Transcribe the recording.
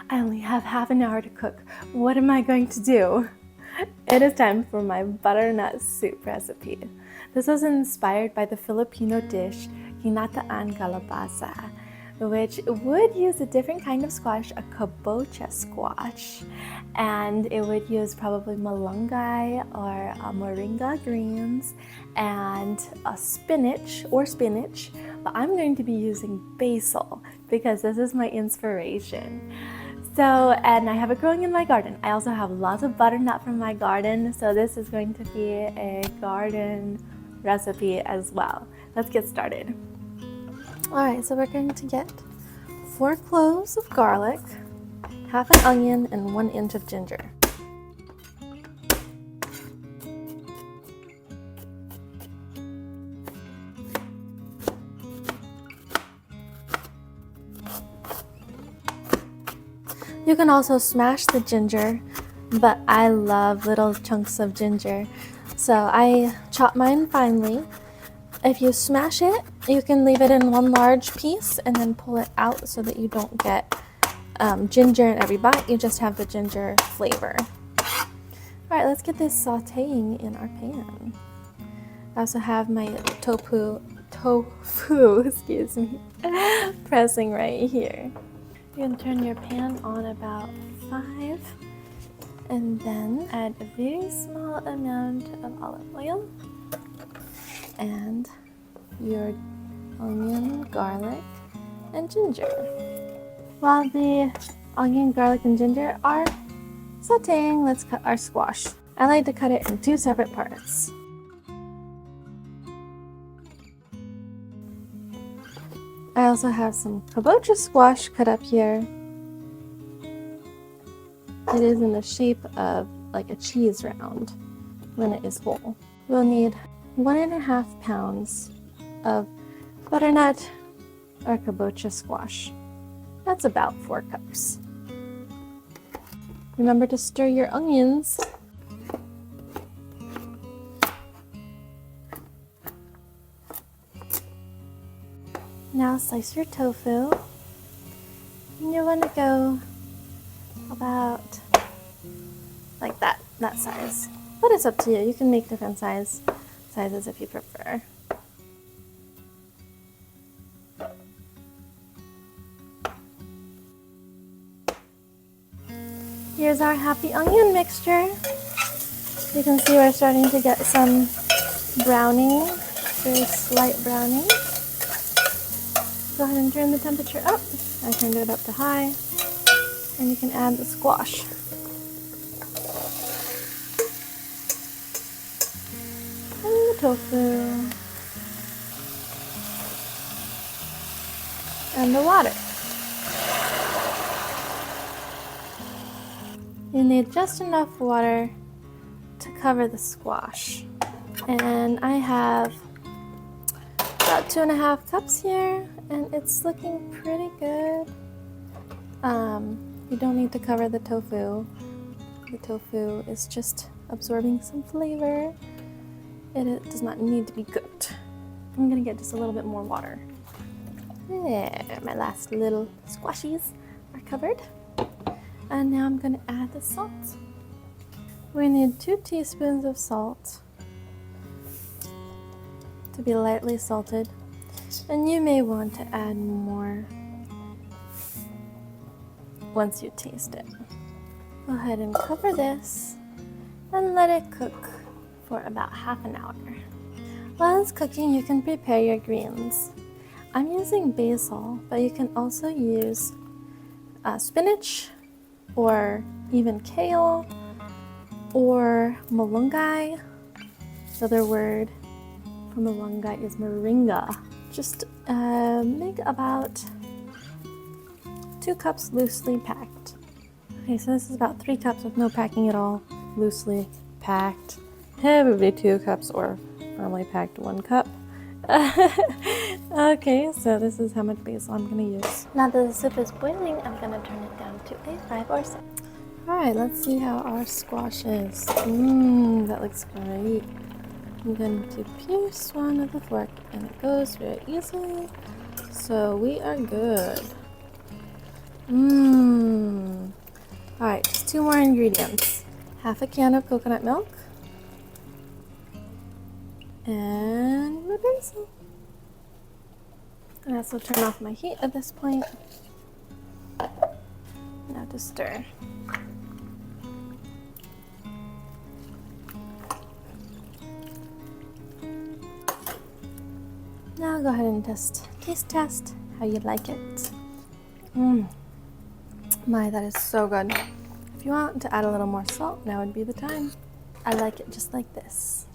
I only have half an hour to cook. What am I going to do? It is time for my butternut soup recipe. This was inspired by the Filipino dish Ginataang Kalabasa, which would use a different kind of squash, a kabocha squash, and it would use probably malunggay or moringa greens and a spinach, but I'm going to be using basil because this is my inspiration. And I have it growing in my garden. I also have lots of butternut from my garden, so this is going to be a garden recipe as well. Let's get started. Alright, so we're going to get 4 cloves of garlic, half an onion, and 1 inch of ginger. You can also smash the ginger, but I love little chunks of ginger, so I chop mine finely. If you smash it, you can leave it in one large piece and then pull it out so that you don't get ginger in every bite. You just have the ginger flavor. Alright, let's get this sauteing in our pan. I also have my tofu, excuse me, pressing right here. You can turn your pan on about 5 and then add a very small amount of olive oil and your onion, garlic, and ginger. While the onion, garlic, and ginger are sauteing, let's cut our squash. I like to cut it in 2 separate parts. I also have some kabocha squash cut up here. It is in the shape of like a cheese round when it is whole. We'll need 1.5 pounds of butternut or kabocha squash. That's about 4 cups. Remember to stir your onions. Now slice your tofu, and you want to go about like that size. But it's up to you. You can make different sizes if you prefer. Here's our happy onion mixture. You can see we're starting to get some browning, very slight browning. Go ahead and turn the temperature up. I turned it up to high. And you can add the squash. And the tofu. And the water. You need just enough water to cover the squash. And I have about 2.5 cups here, and it's looking pretty good. You don't need to cover the tofu. The tofu is just absorbing some flavor. It does not need to be cooked. I'm gonna get just a little bit more water. There, my last little squashies are covered. And now I'm gonna add the salt. We need 2 teaspoons of salt to be lightly salted, and you may want to add more once you taste it. Go ahead and cover this and let it cook for about half an hour. While it's cooking, you can prepare your greens. I'm using basil, but you can also use spinach or even kale or malunggay. The other word for malunggay is moringa. Just make about 2 cups loosely packed. Okay, so this is about 3 cups with no packing at all, loosely packed. Probably 2 cups or firmly packed 1 cup. Okay, so this is how much basil I'm gonna use. Now that the soup is boiling, I'm gonna turn it down to a 5 or 6. Alright, let's see how our squash is. That looks great. I'm going to pierce one with a fork, and it goes very easily. So we are good. 2 more ingredients. Half a can of coconut milk and my basil. I also turn off my heat at this point. Now to stir. Now go ahead and taste test how you like it. My, that is so good. If you want to add a little more salt, now would be the time. I like it just like this.